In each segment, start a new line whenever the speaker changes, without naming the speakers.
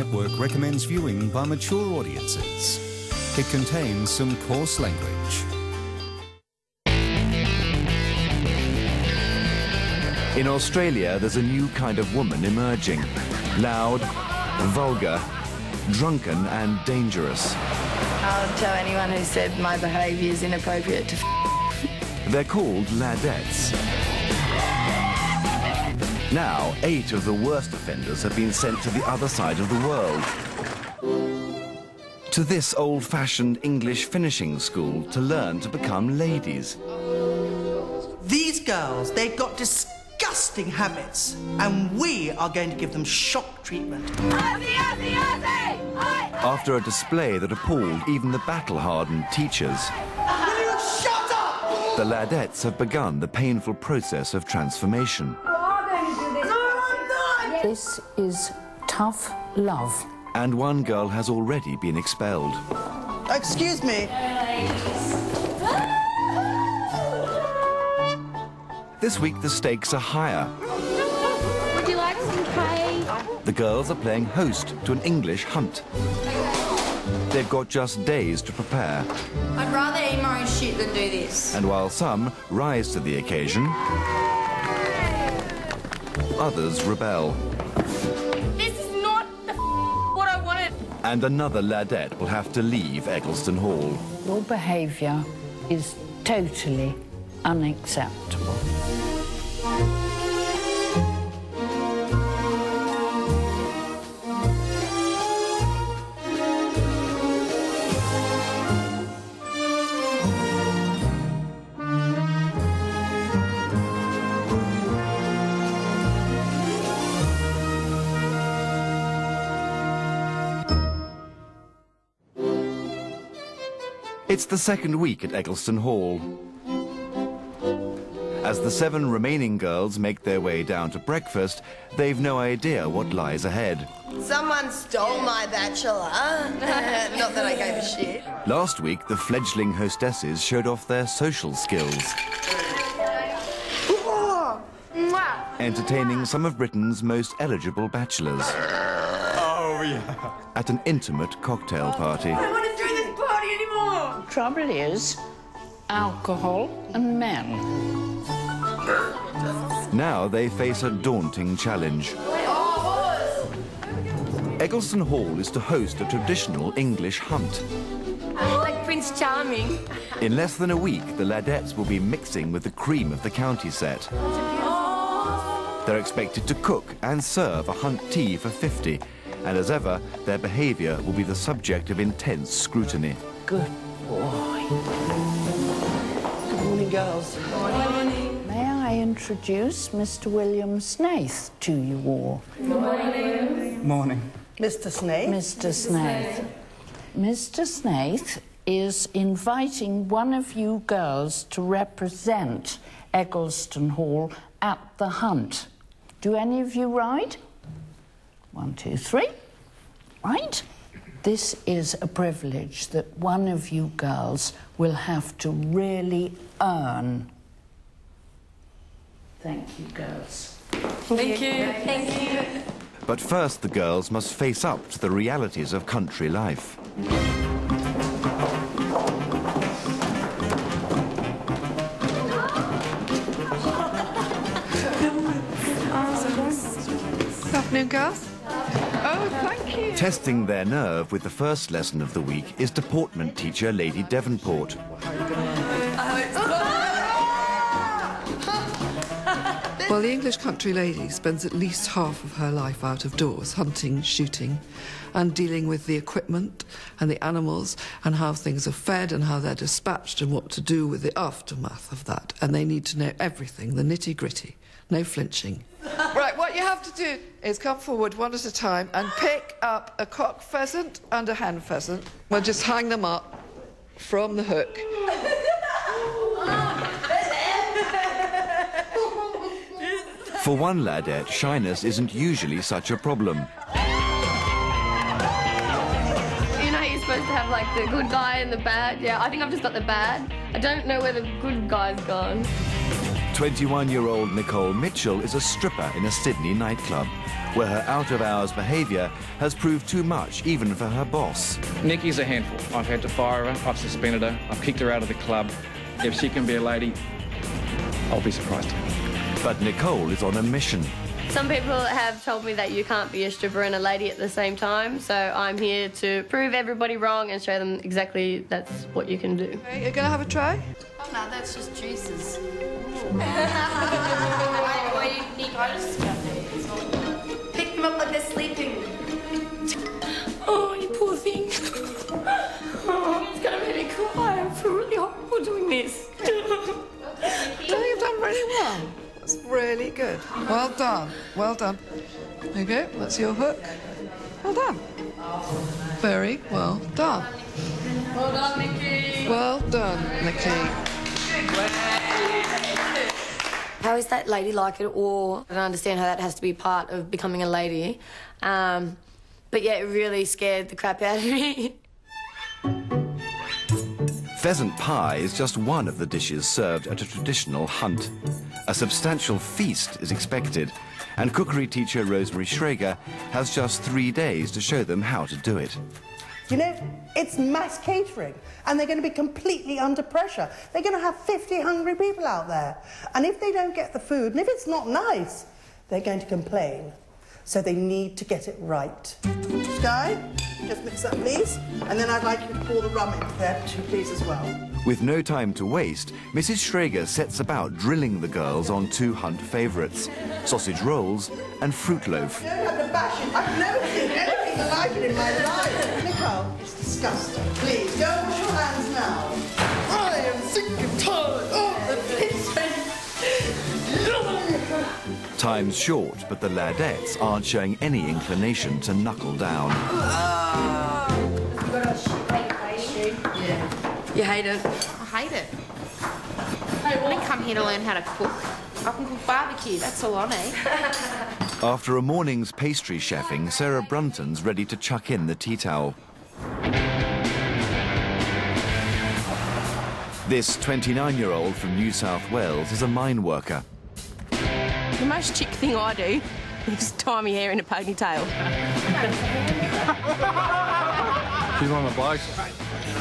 network recommends viewing by mature audiences. It contains some coarse language.
In Australia, there's a new kind of woman emerging. Loud, vulgar, drunken and dangerous.
I'll tell anyone who said my behaviour is inappropriate to
They're called Ladettes. Now, 8 of the worst offenders have been sent to the other side of the world. To this old-fashioned English finishing school to learn to become ladies.
These girls, they've got disgusting habits, and we are going to give them shock treatment.
Aussie, Aussie, Aussie!
After a display that appalled even the battle-hardened teachers.
Will you shut up?
The Ladettes have begun the painful process of transformation.
This is tough love.
And one girl has already been expelled.
Excuse me.
This week the stakes are higher.
Would you like some cake?
The girls are playing host to an English hunt. They've got just days to prepare.
I'd rather eat my own shit than do this.
And while some rise to the occasion, others rebel.
This is not the what I wanted.
And another Ladette will have to leave Eggleston Hall.
Your behaviour is totally unacceptable.
It's the second week at Eggleston Hall. As the 7 remaining girls make their way down to breakfast, they've no idea what lies ahead.
Someone stole my bachelor. Not that I gave a shit.
Last week, the fledgling hostesses showed off their social skills, entertaining some of Britain's most eligible bachelors.
Oh, yeah.
At an intimate cocktail party.
I don't want to do this party anymore.
Trouble is, alcohol and men.
Now they face a daunting challenge. Eggleston Hall is to host a traditional English hunt.
Like Prince Charming.
In less than a week, the Ladettes will be mixing with the cream of the county set. They're expected to cook and serve a hunt tea for 50, and as ever, their behaviour will be the subject of intense scrutiny.
Good boy.
Good morning, girls.
May I introduce Mr. William Snaith to you all?
Morning.
Mr. Snaith.
Mr. Snaith. Mr. Snaith is inviting one of you girls to represent Eggleston Hall at the hunt. Do any of you ride? 1, 2, 3. Right? This is a privilege that one of you girls will have to really earn. Thank you, girls.
Thank you. Thank you.
But first, the girls must face up to the realities of country life.
Good afternoon, girls. Oh, thank you.
Testing their nerve with the first lesson of the week is deportment teacher Lady Devonport.
Well, the English country lady spends at least half of her life out of doors, hunting, shooting, and dealing with the equipment and the animals and how things are fed and how they're dispatched and what to do with the aftermath of that. And they need to know everything, the nitty-gritty, no flinching. Right, what you have to do is come forward one at a time and pick up a cock pheasant and a hen pheasant. We'll just hang them up from the hook.
For one Ladette, shyness isn't usually such a problem.
You know, you're supposed to have like the good guy and the bad. Yeah, I think I've just got the bad. I don't know where the good guy's gone.
21-year-old Nicole Mitchell is a stripper in a Sydney nightclub, where her out-of-hours behaviour has proved too much even for her boss.
Nikki's a handful. I've had to fire her, I've suspended her, I've kicked her out of the club. If she can be a lady, I'll be surprised.
But Nicole is on a mission.
Some people have told me that you can't be a stripper and a lady at the same time, so I'm here to prove everybody wrong and show them exactly that's what you can do.
Okay, you're going to have a try?
Oh, no, that's just juices.
Pick them up like they're sleeping.
Oh, you poor thing. Oh, it's going to make me cry. I feel really horrible doing this.
Oh, you've done really well. That's really good. Well done. Well done. Okay, that's your hook. Well done. Very well done.
Well done, Nikki.
Well done, Nikki.
How is that ladylike at all? I don't understand how that has to be part of becoming a lady. But yeah, it really scared the crap out of me.
Pheasant pie is just one of the dishes served at a traditional hunt. A substantial feast is expected, and cookery teacher Rosemary Schrager has just 3 days to show them how to do it.
You know, it's mass catering, and they're going to be completely under pressure. They're going to have 50 hungry people out there. And if they don't get the food, and if it's not nice, they're going to complain. So they need to get it right. Sky, just mix that, please. And then I'd like you to pour the rum into there, too, please, as well.
With no time to waste, Mrs. Schrager sets about drilling the girls on 2 hunt favourites, sausage rolls and fruit loaf.
You don't have to bash it. I've never seen anything like it in my life. Nicole, it's disgusting. Please, go and wash your hands now. I am sick and tired of the
Time's short, but the Ladettes aren't showing any inclination to knuckle down.
You hate it?
I hate it. I didn't come here to learn how to cook. I can cook barbecue, that's all I need.
After a morning's pastry chefing, Sarah Brunton's ready to chuck in the tea towel. This 29-year-old from New South Wales is a mine worker.
The most chick thing I do is tie my hair in a ponytail.
She's one of the blokes.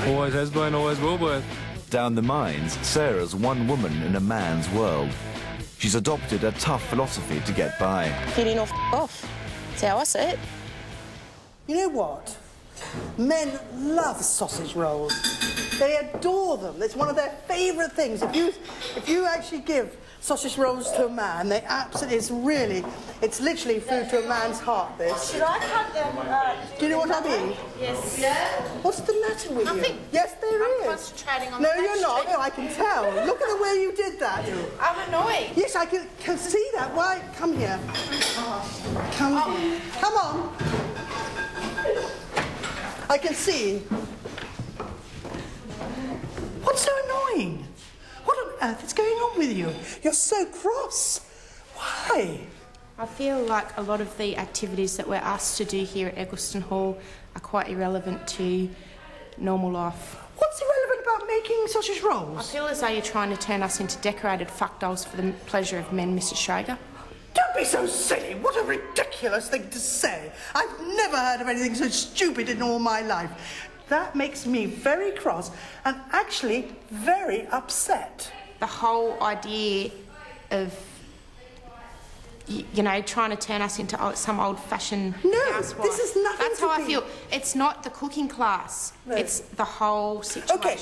Always has been, always will be.
Down the mines, Sarah's one woman in a man's world. She's adopted a tough philosophy to get by.
Get in or off. That's how I see it.
You know what? Men love sausage rolls. They adore them. It's one of their favourite things. If you actually give sausage rolls to a man, they absolutely, it's literally food to a man's heart, this.
Should I cut them?
Do you know what I mean?
Yes. Yeah?
What's the matter with you?
Nothing.
Yes, there
I'm
is.
concentrating on
No,
the
you're not.
pastry.
No, I can tell. Look at the way you did that.
I'm annoyed.
Yes, I can see that. Why? Come here. Come here. Come on. I can see. What's so annoying? What on earth is going on with you? You're so cross. Why?
I feel like a lot of the activities that we're asked to do here at Eggleston Hall are quite irrelevant to normal life.
What's irrelevant about making sausage
I
rolls?
feel as though you're trying to turn us into decorated fuck dolls for the pleasure of men, Mrs. Schrager.
Don't be so silly. What a ridiculous thing to say. I've never heard of anything so stupid in all my life. That makes me very cross and actually very upset.
The whole idea of, you know, trying to turn us into some old-fashioned housewife.
This is nothing
That's
to
how I
be-
feel. It's not the cooking class.
No.
It's the whole situation.
Okay,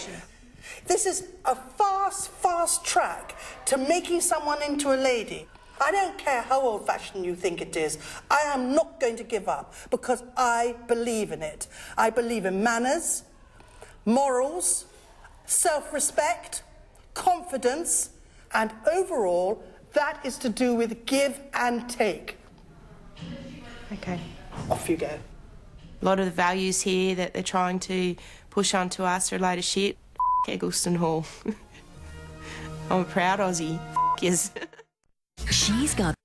this is a fast track to making someone into a lady. I don't care how old-fashioned you think it is. I am not going to give up because I believe in it. I believe in manners, morals, self-respect, confidence, and overall, that is to do with give and take.
Okay.
Off you go.
A lot of the values here that they're trying to push onto us are a load of shit. Eggleston Hall. I'm a proud Aussie. Yes.
She's got...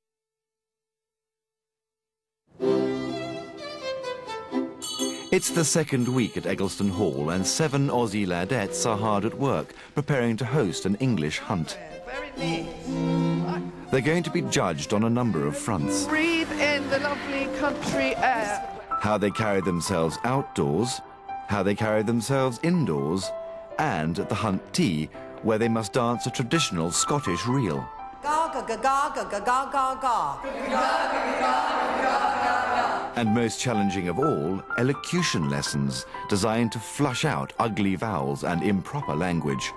It's the second week at Eggleston Hall, and 7 Aussie Ladettes are hard at work, preparing to host an English hunt.
Very
They're going to be judged on a number of fronts.
Breathe in the lovely country air.
How they carry themselves outdoors, how they carry themselves indoors, and at the hunt tea, where they must dance a traditional Scottish reel. And most challenging of all, elocution lessons designed to flush out ugly vowels and improper language.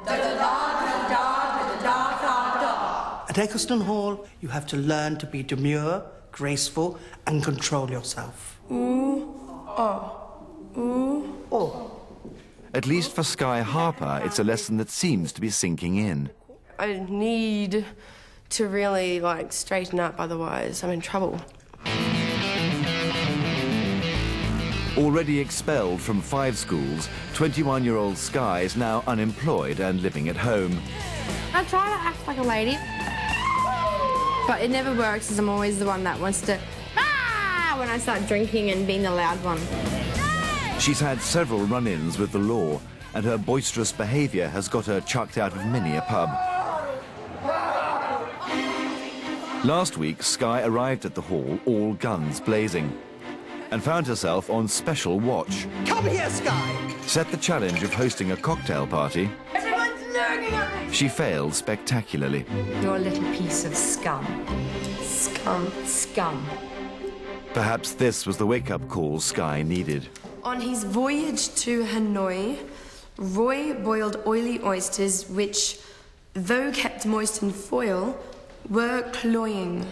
At Eccleston Hall, you have to learn to be demure, graceful, and control yourself.
Ooh, oh, ooh, oh.
At least for Sky Harper, it's a lesson that seems to be sinking in.
I need to really, straighten up, otherwise I'm in trouble.
Already expelled from 5 schools, 21-year-old Sky is now unemployed and living at home.
I try to act like a lady, but it never works, as I'm always the one that wants to when I start drinking and being the loud one.
She's had several run-ins with the law, and her boisterous behaviour has got her chucked out of many a pub. Last week, Sky arrived at the hall, all guns blazing, and found herself on special watch.
Come here, Sky!
Set the challenge of hosting a cocktail party.
Everyone's looking at me!
She failed spectacularly.
You're a little piece of scum.
Scum.
Scum.
Perhaps this was the wake-up call Sky needed.
On his voyage to Hanoi, Roy boiled oily oysters which, though kept moist in foil, were cloying.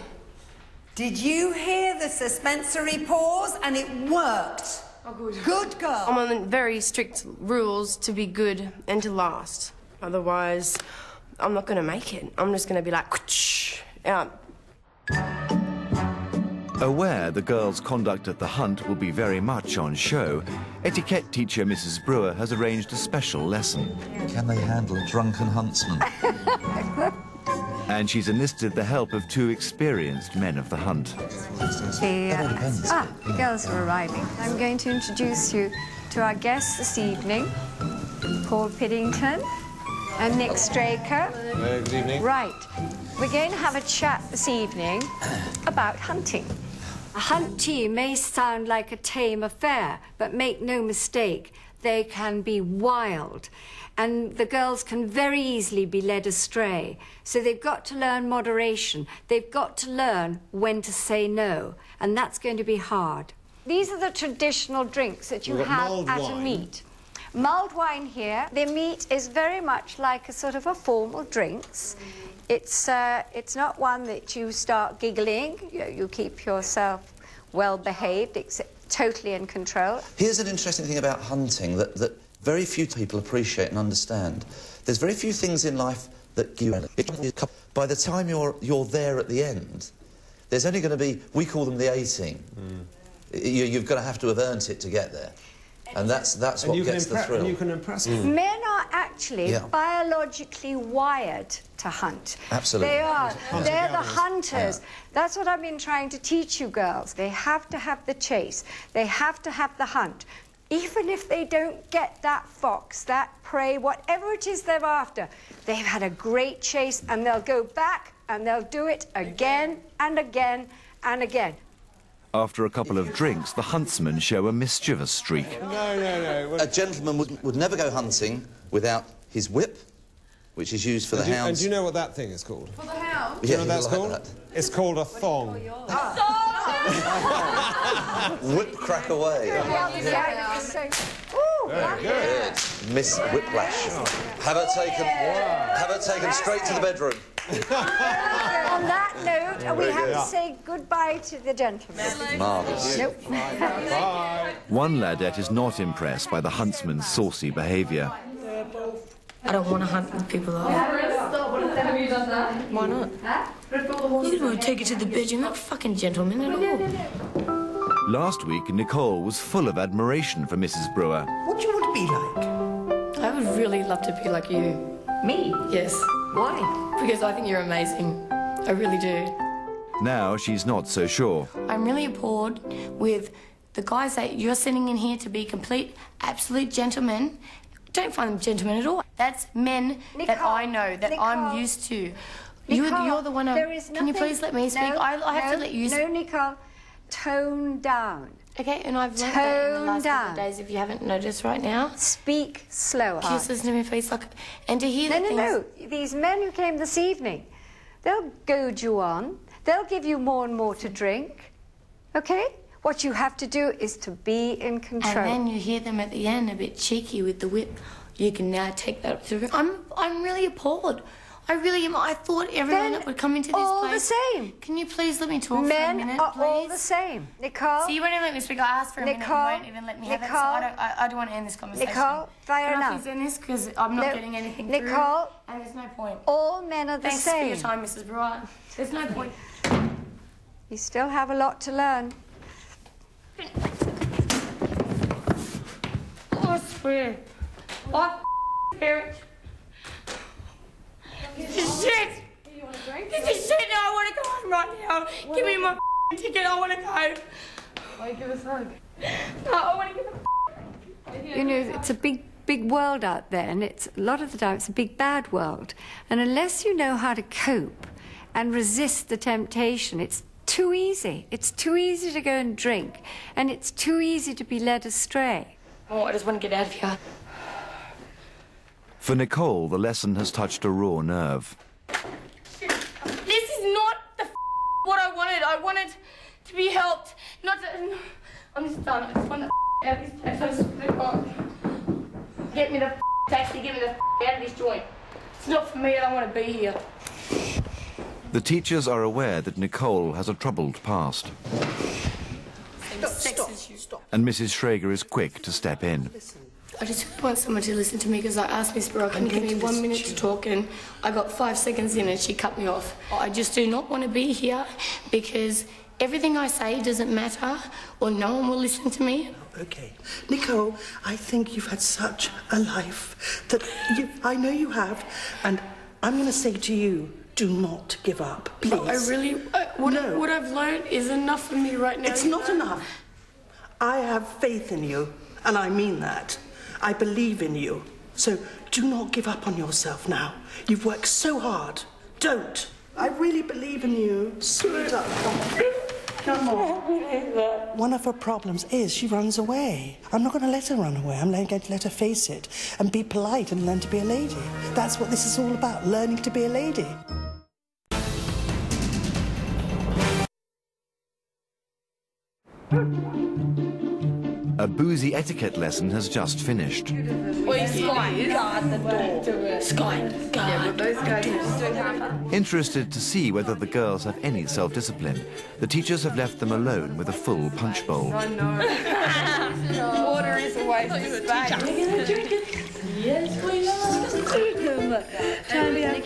Did you hear the suspensory pause? And it worked.
Oh, good.
Good girl.
I'm on very strict rules to be good and to last. Otherwise, I'm not going to make it. I'm just going to be like, out.
Aware the girls' conduct at the hunt will be very much on show, etiquette teacher Mrs. Brewer has arranged a special lesson.
Can they handle a drunken huntsman?
And she's enlisted the help of 2 experienced men of the hunt.
The girls are arriving. I'm going to introduce you to our guests this evening, Paul Piddington and Nick Straker.
Good evening.
Right. We're going to have a chat this evening about hunting.
A hunt tea may sound like a tame affair, but make no mistake, they can be wild. And the girls can very easily be led astray. So they've got to learn moderation. They've got to learn when to say no. And that's going to be hard. These are the traditional drinks that you have at a meet. Mulled wine here. The meat is very much like a sort of a formal drinks. It's not one that you start giggling. You keep yourself well behaved, totally in control.
Here's an interesting thing about hunting that very few people appreciate and understand. There's very few things in life that you... By the time you're there at the end, there's only going to be, we call them the 18. You've got to have to have earned it to get there. And that's what gets the thrill.
And you can impress them.
Men are actually biologically wired to hunt.
Absolutely.
They are. They're the hunters. Yeah. That's what I've been trying to teach you girls. They have to have the chase. They have to have the hunt. Even if they don't get that fox, that prey, whatever it is they're after, they've had a great chase and they'll go back and they'll do it again and again and again.
After a couple of drinks, the huntsmen show a mischievous streak.
No. A gentleman would never go hunting without his whip, which is used for the hounds.
And do you know what that thing is called?
For the hounds?
Do you know what that's called? That. It's called a thong.
Whip crack away.
Very good.
Miss Whiplash. Have her taken straight to the bedroom.
On that note, we have to say goodbye to the gentlemen.
Marvellous.
Nope.
One ladette is not impressed by the huntsman's saucy behaviour.
I don't want to hunt with people like that.
Have you done that?
Why not? You didn't want to take it to the bed. You're not fucking gentleman at all.
Last week, Nicole was full of admiration for Mrs. Brewer.
What do you want to be like?
I would really love to be like you.
Me?
Yes.
Why?
Because I think you're amazing. I really do.
Now she's not so sure.
I'm really appalled with the guys that you're sending in here to be complete, absolute gentlemen. Don't find them gentlemen at all. That's men that I know, that I'm used to.
Nicole,
You're the one.
there is
Can you
nothing-
please let me speak?
No,
I have to let you.
No, Nicole, tone down.
Okay, and I've learned that in the last couple of
down.
days. If you haven't noticed right now,
speak slower.
Can you just listen to me, please? And to hear
No. These men who came this evening, they'll goad you on. They'll give you more and more to drink. Okay? What you have to do is to be in control.
And then you hear them at the end, a bit cheeky with the whip. You can now take that up to the room. I'm really appalled. I really am. I thought everyone that would come into this
all
place...
the same.
Can you please let me talk for a
Men
minute,
are
please?
all the same. Nicole?
So you won't even let me speak. I asked for a minute. You won't even let me have it. So I don't want to end this conversation.
Nicole, fair
Can I
enough.
please end this? Because I'm not getting anything through.
Nicole,
and there's no point.
all men are the
Thanks
same.
for your time, Mrs. Brewer. There's no point.
You still have a lot to learn.
I swear. I parent. This is shit. This is shit. Now I want to go home right now. Give me my ticket. I want to go.
Why give us a hug?
No, I want to give a...
You know, it's a big world out there, and it's a lot of the time it's a big bad world. And unless you know how to cope and resist the temptation, it's too easy. It's too easy to go and drink, and it's too easy to be led astray.
Oh, I just want to get out of here.
For Nicole, the lesson has touched a raw nerve.
This is not what I wanted. I wanted to be helped, not to... I'm just done. I just want to out of this place. I swear to God. Get me the taxi. Get me the out of this joint. It's not for me. I don't want to be here.
The teachers are aware that Nicole has a troubled past.
Stop.
And Mrs. Schrager is quick to step in.
I just want someone to listen to me because I asked Miss Brock, can you give me 1 minute to talk, and I got 5 seconds in and she cut me off. I just do not want to be here because everything I say doesn't matter or no one will listen to me.
Okay. Nicole, I think you've had such a life that I know you have, and I'm going to say to you, do not give up, please.
I really... What I've learned is enough for me right now.
It's not enough. I have faith in you, and I mean that. I believe in you. So do not give up on yourself now. You've worked so hard. Don't. I really believe in you. Sweetheart. Come on. One of her problems is she runs away. I'm not going to let her run away. I'm going to let her face it and be polite and learn to be a lady. That's what this is all about, learning to be a lady.
A boozy etiquette lesson has just finished.
Oi, Sky, guard the door. Sky, guard. Yeah, but those guys are just doing half.
Interested to see whether the girls have any self-discipline, the teachers have left them alone with a full punch bowl.
I know. Water is a waste of space.
Yes, we are.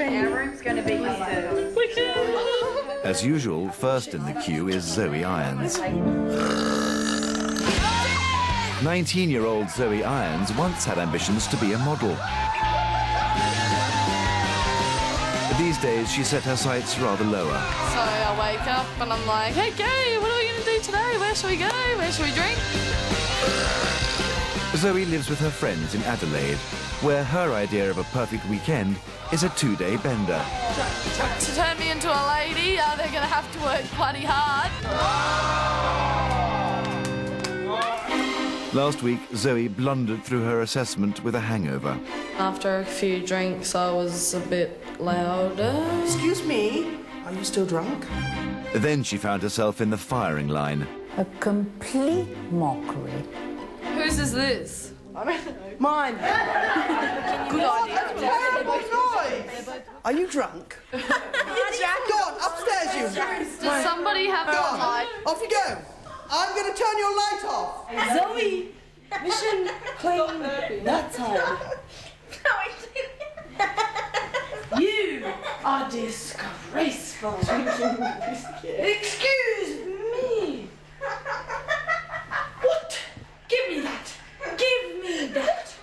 Our room's going to be here.
As usual, first in the queue is Zoe Irons. 19-year-old Zoe Irons once had ambitions to be a model. These days, she set her sights rather lower.
So I wake up and I'm like, hey, Gary, what are we going to do today? Where should we go? Where should we drink?
Zoe lives with her friends in Adelaide, where her idea of a perfect weekend is a 2-day bender.
To turn me into a lady, they're going to have to work bloody hard.
Last week, Zoe blundered through her assessment with a hangover.
After a few drinks, I was a bit louder.
Excuse me, are you still drunk?
Then she found herself in the firing line.
A complete mockery.
Whose is this?
Mine.
Good idea.
Terrible noise. Are you drunk? Go on, upstairs, you.
Does somebody have
Go
a
on.
light?
Off you go. I'm going to turn your light off.
Zoe, mission clean that side. You are disgraceful. Excuse me. What? Give me that. Give me that.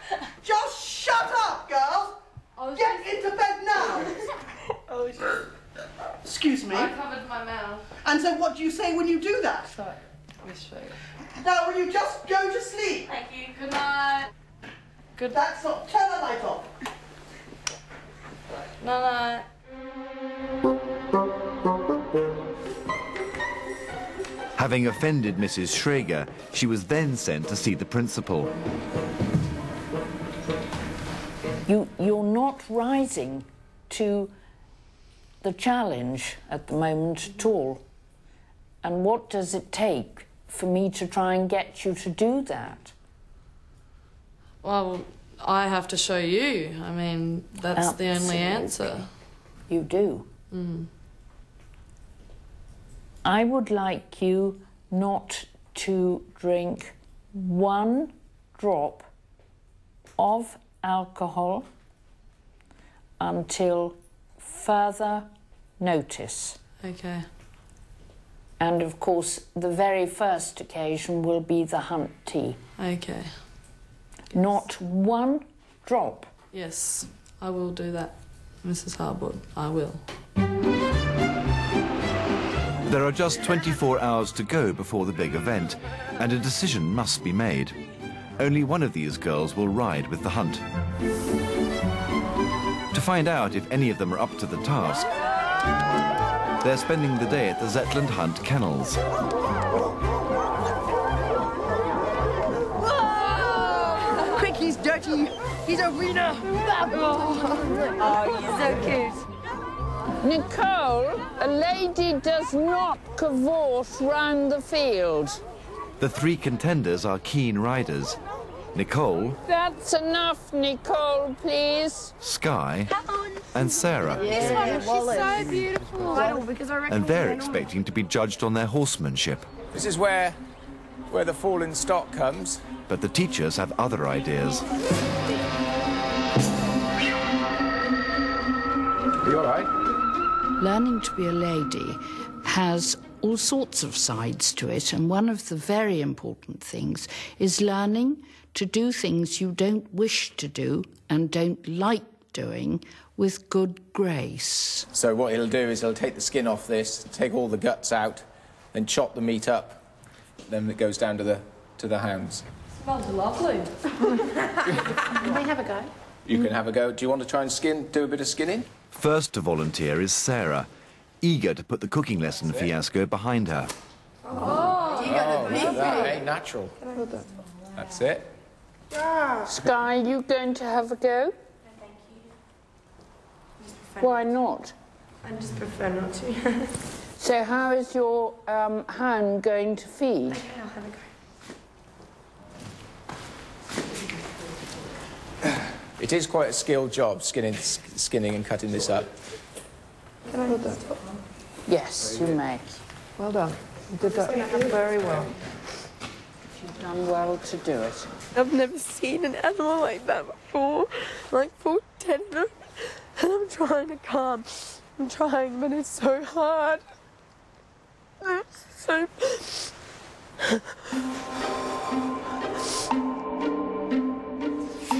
Just shut up, girls. Get into bed now.
Oh, shit.
Excuse me.
I covered my mouth.
And so what do you say when you do that?
Sorry. Miss Schrager.
Now, will you just go to sleep?
Thank you. Good night. Good.
That's not. Turn the light off.
Night.
Having offended Mrs. Schrager, she was then sent to see the principal.
You're not rising to the challenge at the moment at all. And what does it take for me to try and get you to do that?
Well, I have to show you. I mean, that's the only answer.
You do.
Mm.
I would like you not to drink 1 drop of alcohol until further notice.
Okay.
And of course, the very first occasion will be the hunt tea.
Okay.
Not 1 drop.
Yes, I will do that, Mrs. Harwood. I will.
There are just 24 hours to go before the big event, and a decision must be made. Only one of these girls will ride with the hunt. To find out if any of them are up to the task, they're spending the day at the Zetland Hunt kennels.
Quick, he's dirty. He's a wiener.
Oh, you're so cute.
Nicole, a lady does not cavort round the field.
The 3 contenders are keen riders. Nicole,
That's enough, Nicole, please.
Skye, and Sarah.
Yeah, she's so beautiful. Because I reckon
And they're expecting to be judged on their horsemanship.
This is where the fallen stock comes.
But the teachers have other ideas.
Are you all right?
Learning to be a lady has all sorts of sides to it, and one of the very important things is learning to do things you don't wish to do and don't like doing with good grace.
So what he'll do is he'll take the skin off this, take all the guts out, then chop the meat up. Then it goes down to the hounds.
Smells lovely.
Can we have a go?
You can have a go. Do you want to try and do a bit of skinning?
First to volunteer is Sarah, eager to put the cooking lesson fiasco behind her.
Oh, that ain't natural. That's it.
Skye, you going to have a go?
No, thank you.
Why not?
I just prefer not to.
So how is your hound going to feed?
Okay, I'll have a go.
It is quite a skilled job, skinning and cutting this up.
Can I hold that?
Yes, you may.
Well done. You did that very well.
You've done well to do it.
I've never seen an animal like that before, like full tender, and I'm trying to calm. I'm trying, but it's so hard. It's so...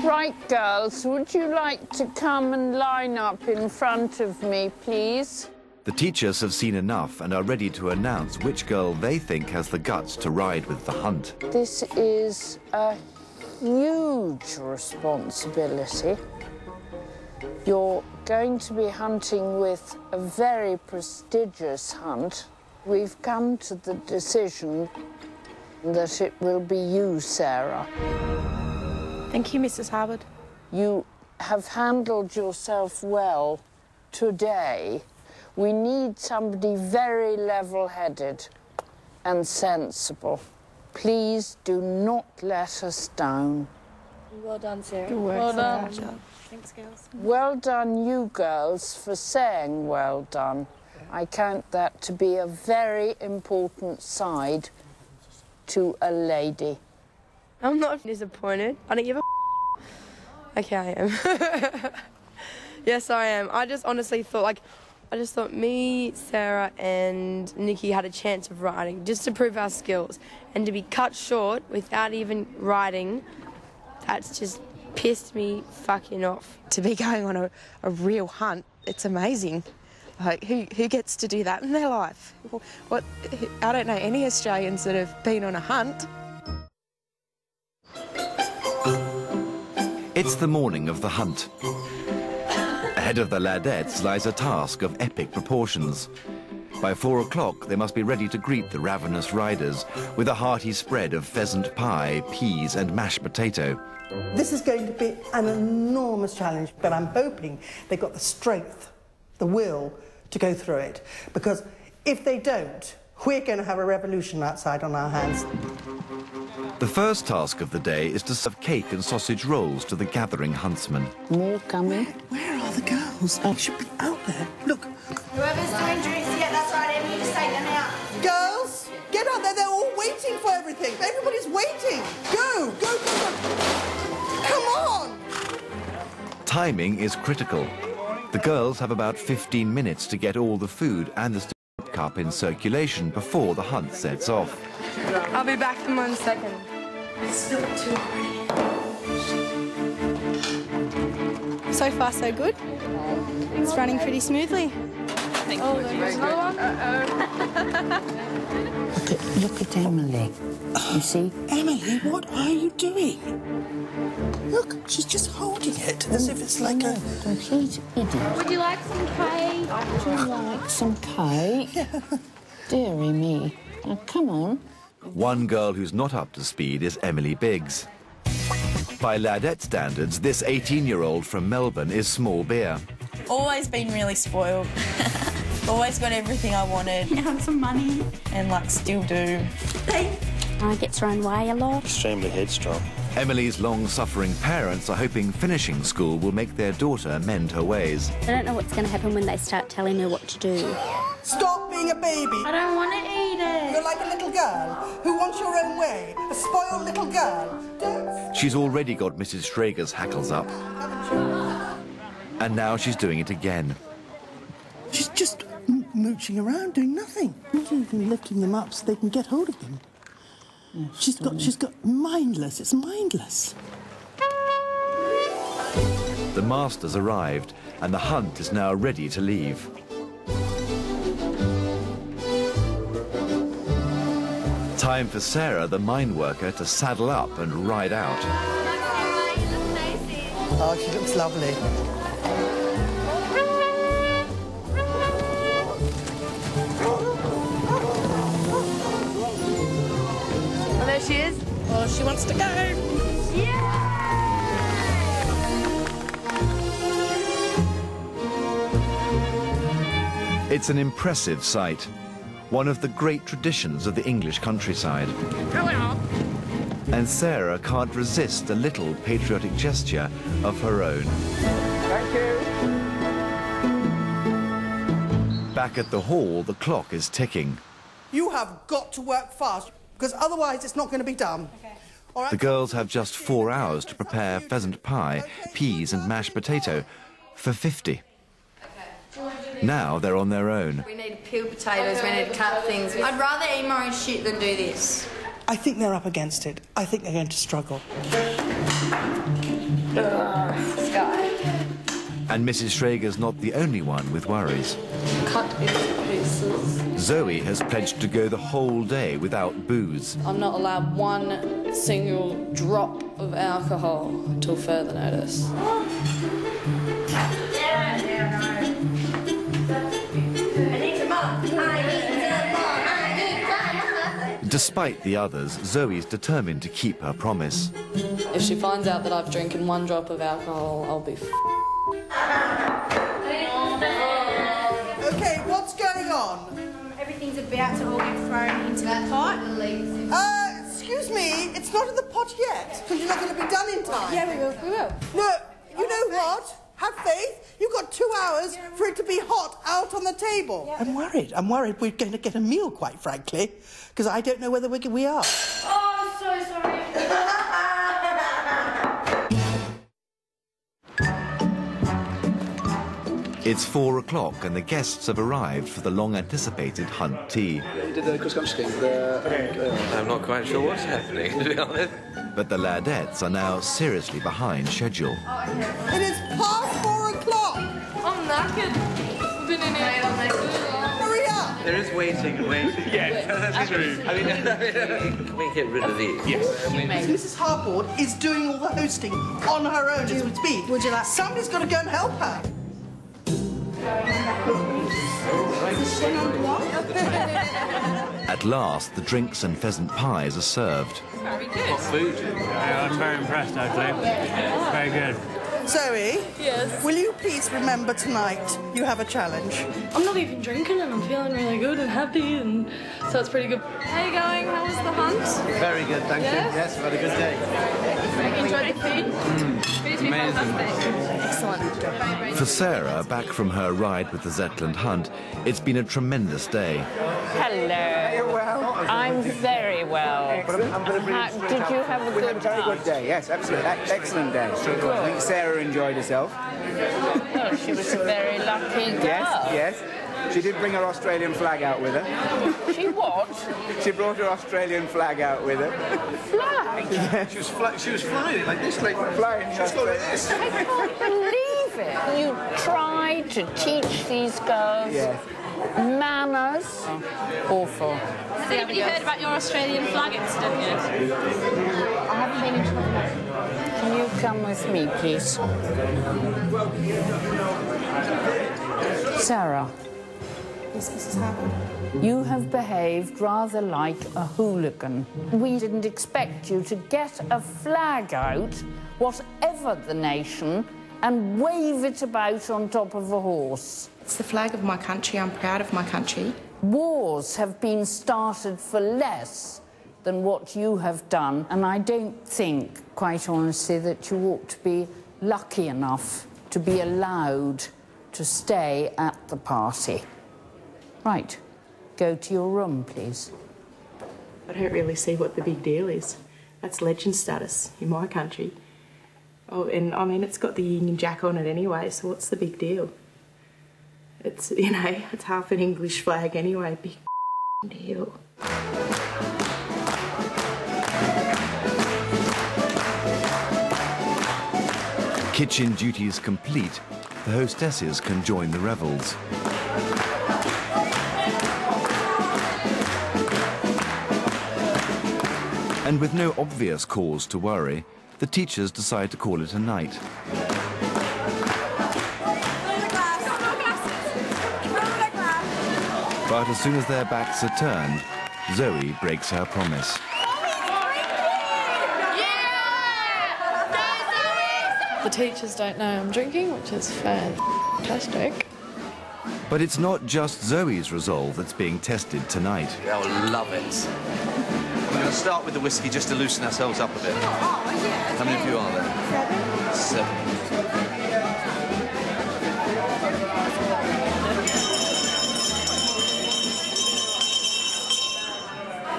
Right, girls, would you like to come and line up in front of me, please?
The teachers have seen enough and are ready to announce which girl they think has the guts to ride with the hunt.
This is a huge responsibility. You're going to be hunting with a very prestigious hunt. We've come to the decision that it will be you, Sarah.
Thank you, Mrs. Harwood.
You have handled yourself well today. We need somebody very level-headed and sensible. Please do not let us down.
Well done, Sarah.
Good work,
Well
Sarah.
done. Thanks, girls.
Well done, you girls, for saying well done. I count that to be a very important side to a lady.
I'm not disappointed. I don't give a Okay, I am. Yes, I am. I just honestly thought, me, Sarah, and Nikki had a chance of riding, just to prove our skills. And to be cut short without even riding, that's just pissed me fucking off.
To be going on a real hunt, it's amazing. Like, who gets to do that in their life? What? I don't know any Australians that have been on a hunt.
It's the morning of the hunt. Ahead of the Ladettes lies a task of epic proportions. By 4 o'clock, they must be ready to greet the ravenous riders with a hearty spread of pheasant pie, peas and mashed potato.
This is going to be an enormous challenge, but I'm hoping they've got the strength, the will to go through it. Because if they don't, we're going to have a revolution outside on our hands.
The first task of the day is to serve cake and sausage rolls to the gathering huntsmen.
More coming.
Where are the girls? They should be out there. Look.
Whoever's doing drinks, yeah, that's right, Emily, just take them out.
Girls, get out there. They're all waiting for everything. Everybody's waiting. Go, go, go, go. Come on.
Timing is critical. The girls have about 15 minutes to get all the food and the cup in circulation before the hunt sets off.
I'll be back in 1 second.
It's still too early.
So far, so good. It's running pretty smoothly.
Oh, there's another one.
Look at Emily. You see?
Emily, what are you doing? Look, she's just holding it as if it's like a...
He's idiot.
Would you like some cake?
Would you like some cake? Dearie me. Now, come on.
One girl who's not up to speed is Emily Biggs. By Ladette standards, this 18-year-old from Melbourne is small beer.
Always been really spoiled. Always got everything I wanted.
And some money.
And, like, still do.
I get thrown away a lot.
Extremely headstrong.
Emily's long-suffering parents are hoping finishing school will make their daughter mend her ways.
I don't know what's going to happen when they start telling her what to do.
Stop being a baby.
I don't want to eat it.
You're like a little girl who wants your own way. A spoiled little girl. Don't...
She's already got Mrs. Schrager's hackles up. And now she's doing it again.
She's just mooching around doing nothing. Not even lifting them up so they can get hold of them. She's got mindless. It's mindless.
The master's arrived, and the hunt is now ready to leave. Time for Sarah, the mine worker, to saddle up and ride out.
Oh, she looks lovely.
Oh, there she is. Oh, she wants to go. Yeah!
It's an impressive sight, one of the great traditions of the English countryside. And Sarah can't resist a little patriotic gesture of her own.
Thank you.
Back at the hall, the clock is ticking.
You have got to work fast, because otherwise it's not going to be done. Okay. All right.
The girls have just 4 hours to prepare pheasant pie, peas and mashed potato for 50. Now they're on their own.
We need to peel potatoes, we need to cut things. I'd rather eat my own shit than do this.
I think they're up against it. I think they're going to struggle.
Sky.
And Mrs. Schrager's not the only one with worries.
Cut into pieces.
Zoe has pledged to go the whole day without booze.
I'm not allowed one single drop of alcohol until further notice.
Despite the others, Zoe's determined to keep her promise.
If she finds out that I've drinking 1 drop of alcohol, I'll be
Okay, what's going on?
Everything's about to all get thrown into the pot.
Excuse me, it's not in the pot yet, because you're not going to be done in time.
Yeah, we will.
No, you know what? Have faith. You've got 2 hours for it to be hot out on the table. Yeah. I'm worried. We're going to get a meal, quite frankly, because I don't know whether we are.
Oh, I'm so sorry.
It's 4 o'clock and the guests have arrived for the long-anticipated hunt tea.
I'm not quite sure what's happening, to be honest.
But the Ladettes are now seriously behind schedule.
It is past 4 o'clock.
I'm knackered. I've been in here all night.
Hurry up.
There is waiting. Yes, that's true. I mean, can we get rid of these? Yes.
Mrs. Harboard is doing all the hosting on her own as we speak.
Would you like...
Somebody's got to go and help her.
At last, the drinks and pheasant pies are served.
Very good.
Hot food.
Yeah, I'm very impressed, actually. Very good.
Zoe?
Yes?
Will you please remember tonight you have a challenge?
I'm not even drinking and I'm feeling really good and happy, and so it's pretty good. How are you going? How was the hunt?
Very good, thank you. Yes, we've had a good day.
You enjoyed the food? Food's been fantastic. Excellent.
For Sarah, back from her ride with the Zetland Hunt, it's been a tremendous day.
Hello.
Well,
I'm very well. Did you have a good
very good day, yes, absolutely. Excellent day. I think Sarah enjoyed herself.
Oh, she was a very lucky girl.
Yes. She did bring her Australian flag out with her.
She what?
She brought her Australian flag out with her.
Flag?
Yeah.
She was flying it like this, like
flying.
She's got like this.
I can't believe it. You tried to teach these girls manners. Awful.
Has anybody heard about your Australian flag incident yet?
I haven't been in trouble. Can you come with me, please? Sarah.
Yes, Mrs. Harper.
You have behaved rather like a hooligan. We didn't expect you to get a flag out, whatever the nation, and wave it about on top of a horse.
It's the flag of my country. I'm proud of my country.
Wars have been started for less than what you have done, and I don't think, quite honestly, that you ought to be lucky enough to be allowed to stay at the party. Right, go to your room, please.
I don't really see what the big deal is. That's legend status in my country. Oh, and I mean, it's got the Union Jack on it anyway, so what's the big deal? It's, you know, it's half an English flag anyway. Big deal.
Kitchen duties complete, the hostesses can join the revels. And with no obvious cause to worry, the teachers decide to call it a night. But as soon as their backs are turned, Zoe breaks her promise.
The teachers don't know I'm drinking, which is fantastic.
But it's not just Zoe's resolve that's being tested tonight.
They'll love it. We're going to start with the whiskey just to loosen ourselves up a bit. How many of you are there? 7.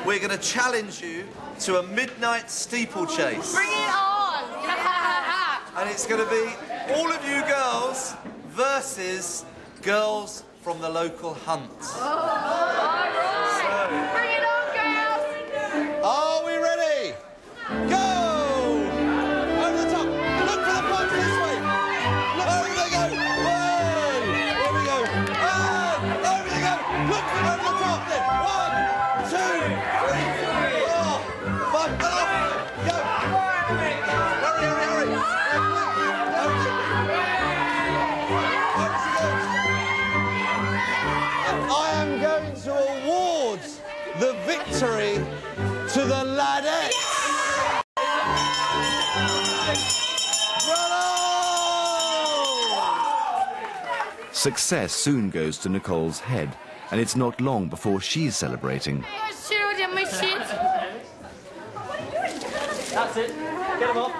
We're going to challenge you to a midnight steeplechase.
Bring it on!
And it's going to be all of you girls versus girls from the local hunt.
All right. Bring it on, girls!
Are we ready? Go! Over the top. Look for the punch this way. Look, over they go. Whoa! Here we go. Oh, over they go. Look for over the top then. 1, 2, 3, 4, 5. And off. Go. Hurry, hurry, hurry. I am going to award the victory to the Ladette. Bravo!
Success soon goes to Nicole's head, and it's not long before she's celebrating.
My shield and my shit.
That's it. Get them off.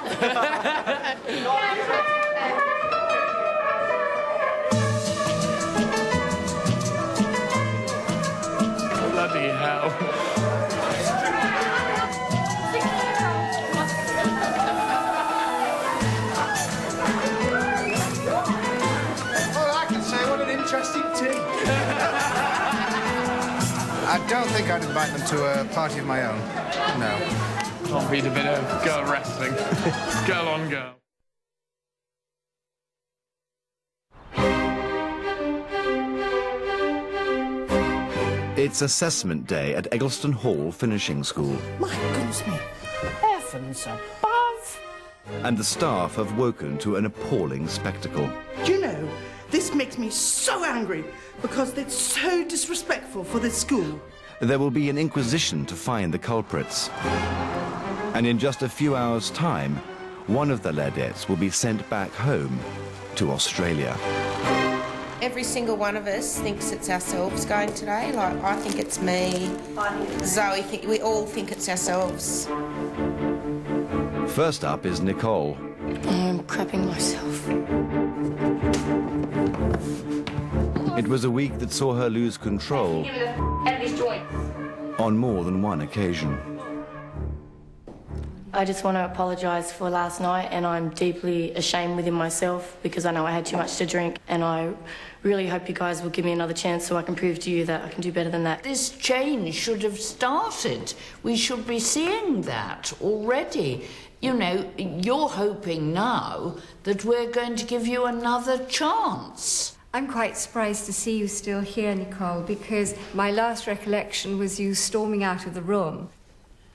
Bloody hell.
All I can say, what an interesting team.
I don't think I'd invite them to a party of my own. No.
Can't beat a bit of girl wrestling. Girl on girl.
It's assessment day at Eggleston Hall Finishing School,
My goodness me.
Heavens above!
and the staff have woken to an appalling spectacle.
Do you know, This makes me so angry because it's so disrespectful for this school.
There will be an inquisition to find the culprits. And in just a few hours' time, one of the Ladettes will be sent back home to Australia.
Every single one of us thinks it's ourselves going today. Like, I think it's me. Zoe, we all think it's ourselves.
First up is Nicole.
I'm crapping myself.
It was a week that saw her lose control on more than one occasion.
I just want to apologise for last night, and I'm deeply ashamed within myself because I know I had too much to drink, and I really hope you guys will give me another chance so I can prove to you that I can do better than that.
This change should have started. We should be seeing that already. You know, you're hoping now that we're going to give you another chance.
I'm quite surprised to see you still here, Nicole, because my last recollection was you storming out of the room.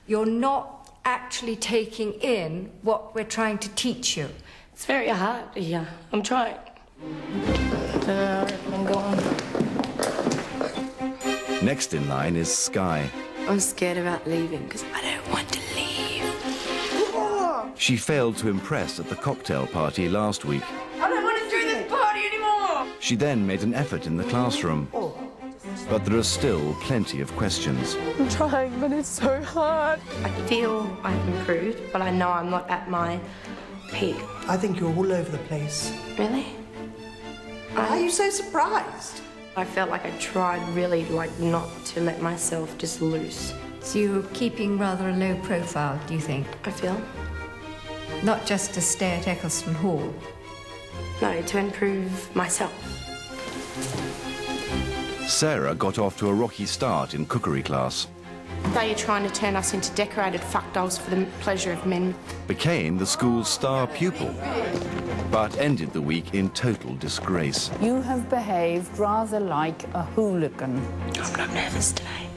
You're not actually taking in what we're trying to teach you.
It's very hard, yeah. I'm trying. I'm going.
Next in line is Sky.
I'm scared about leaving because I don't want to leave.
She failed to impress at the cocktail party last week.
I don't want to do this party anymore!
She then made an effort in the classroom. But there are still plenty of questions.
I'm trying, but it's so hard.
I feel I've improved, but I know I'm not at my peak.
I think you're all over the place.
Really?
Why are you so surprised?
I felt like I tried really, like, not to let myself just loose.
So you're keeping rather a low profile, do you think?
I feel.
Not just to stay at Eccleston Hall.
No, to improve myself.
Sarah got off to a rocky start in cookery class.
They are trying to turn us into decorated fuck dolls for the pleasure of men.
Became the school's star pupil, but ended the week in total disgrace.
You have behaved rather like a hooligan.
I'm not nervous today.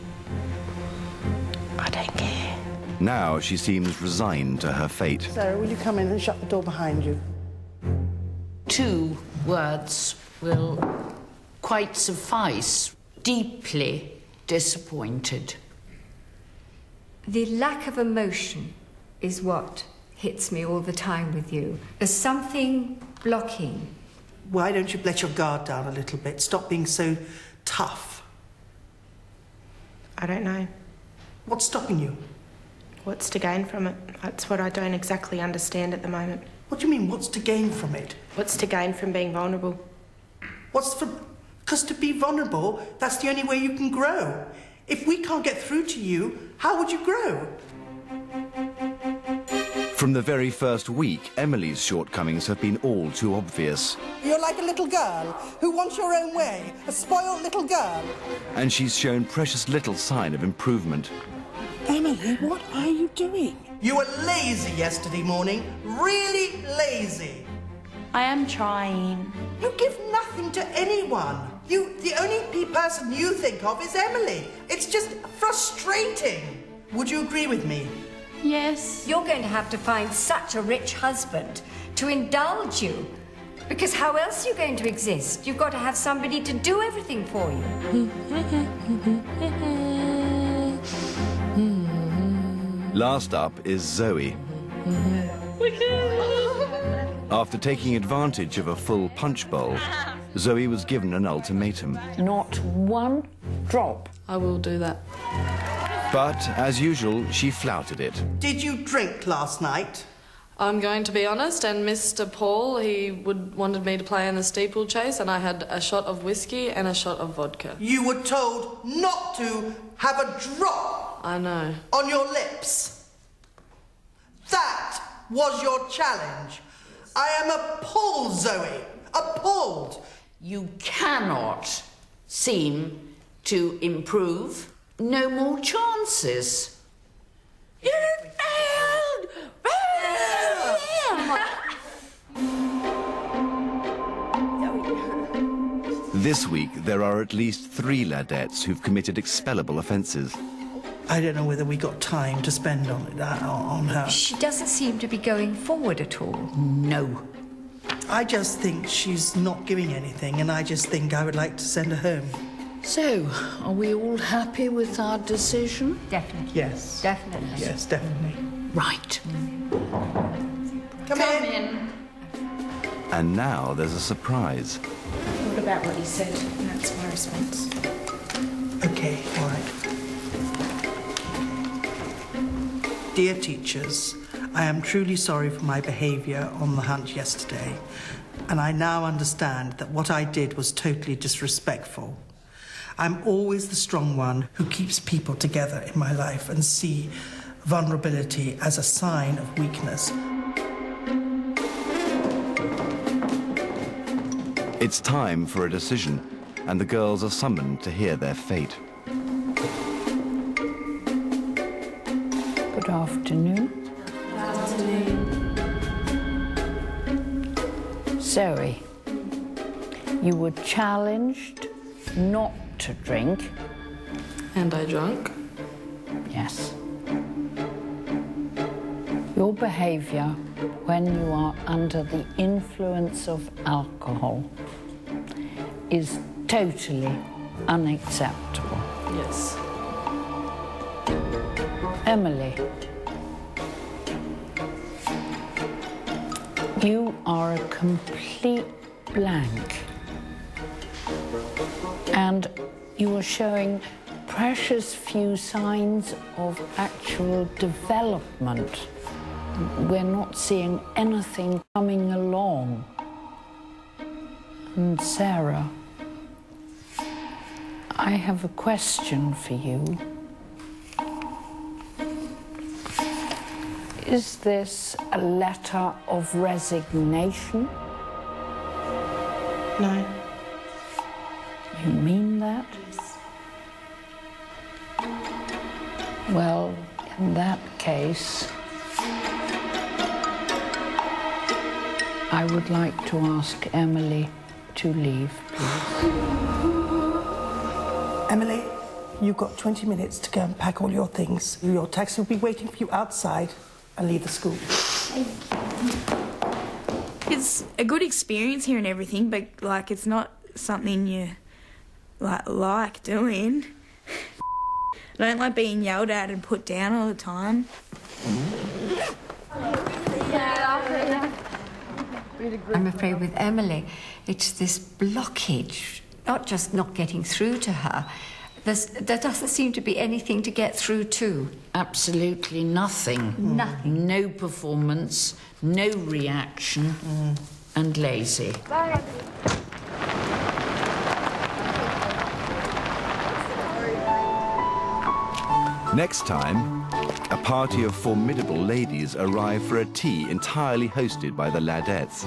I don't care.
Now she seems resigned to her fate.
Sarah, will you come in and shut the door behind you?
2 words will quite suffice. Deeply disappointed.
The lack of emotion is what hits me all the time with you. There's something blocking.
Why don't you let your guard down a little bit? Stop being so tough.
I don't know.
What's stopping you?
What's to gain from it? That's what I don't exactly understand at the moment.
What do you mean, what's to gain from it?
What's to gain from being vulnerable?
Because to be vulnerable, that's the only way you can grow. If we can't get through to you, how would you grow?
From the very first week, Emily's shortcomings have been all too obvious.
You're like a little girl who wants your own way, a spoiled little girl.
And she's shown precious little sign of improvement.
Emily, what are you doing? You were lazy yesterday morning, really lazy.
I am trying.
You give nothing to anyone. The only person you think of is Emily. It's just frustrating. Would you agree with me?
Yes.
You're going to have to find such a rich husband to indulge you. Because how else are you going to exist? You've got to have somebody to do everything for you.
Last up is Zoe. After taking advantage of a full punch bowl, Zoe was given an ultimatum.
Not one drop.
I will do that.
But, as usual, she flouted it.
Did you drink last night?
I'm going to be honest, and Mr. Paul, he wanted me to play in the steeplechase, and I had a shot of whiskey and a shot of vodka.
You were told not to have a drop.
I know.
On your lips. That was your challenge. I am appalled, Zoe. Appalled.
You cannot seem to improve. No more chances. You failed!
This week, there are at least 3 Ladettes who've committed expellable offences.
I don't know whether we got time to spend on her.
She doesn't seem to be going forward at all.
No.
I just think she's not giving anything, and I just think I would like to send her home.
So, are we all happy with our decision?
Definitely.
Yes.
Definitely.
Yes, definitely.
Right.
Come
in.
And now there's a surprise.
What about what you said? That's my response.
Okay, all right. Dear teachers, I am truly sorry for my behaviour on the hunt yesterday, and I now understand that what I did was totally disrespectful. I'm always the strong one who keeps people together in my life and see vulnerability as a sign of weakness.
It's time for a decision, and the girls are summoned to hear their fate.
Good afternoon.
Good afternoon.
Zoe, you were challenged not to drink.
And I drank.
Yes. Your behaviour when you are under the influence of alcohol is totally unacceptable.
Yes.
Emily, you are a complete blank, and you are showing precious few signs of actual development. We're not seeing anything coming along. And Sarah, I have a question for you. Is this a letter of resignation?
No.
You mean that?
Yes.
Well, in that case, I would like to ask Emily to leave, please.
Emily, you've got 20 minutes to go and pack all your things. Your taxi will be waiting for you outside and leave the school.
It's a good experience here and everything, but, like, it's not something you, like doing. I don't like being yelled at and put down all the time.
I'm afraid with Emily, it's this blockage, not just not getting through to her. There doesn't seem to be anything to get through to.
Absolutely nothing.
Nothing.
No performance, no reaction, and lazy.
Bye.
Next time, a party of formidable ladies arrive for a tea entirely hosted by the Ladettes.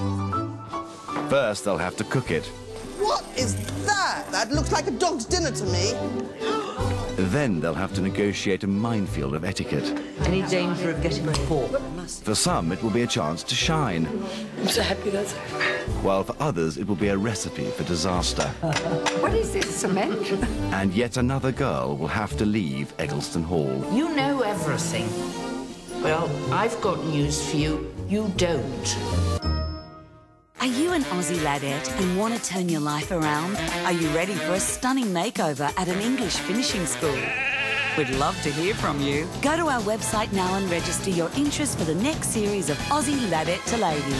First, they'll have to cook it.
What is that? That looks like a dog's dinner to me.
Then they'll have to negotiate a minefield of etiquette.
Any danger of getting caught?
For some, it will be a chance to shine,
I'm so happy that's over.
while for others, it will be a recipe for disaster.
What is this, cement?
And yet another girl will have to leave Eggleston Hall.
You know everything. Well, I've got news for you. You don't.
Are you an Aussie ladette and want to turn your life around? Are you ready for a stunning makeover at an English finishing school? We'd love to hear from you. Go to our website now and register your interest for the next series of Aussie Ladette to Lady.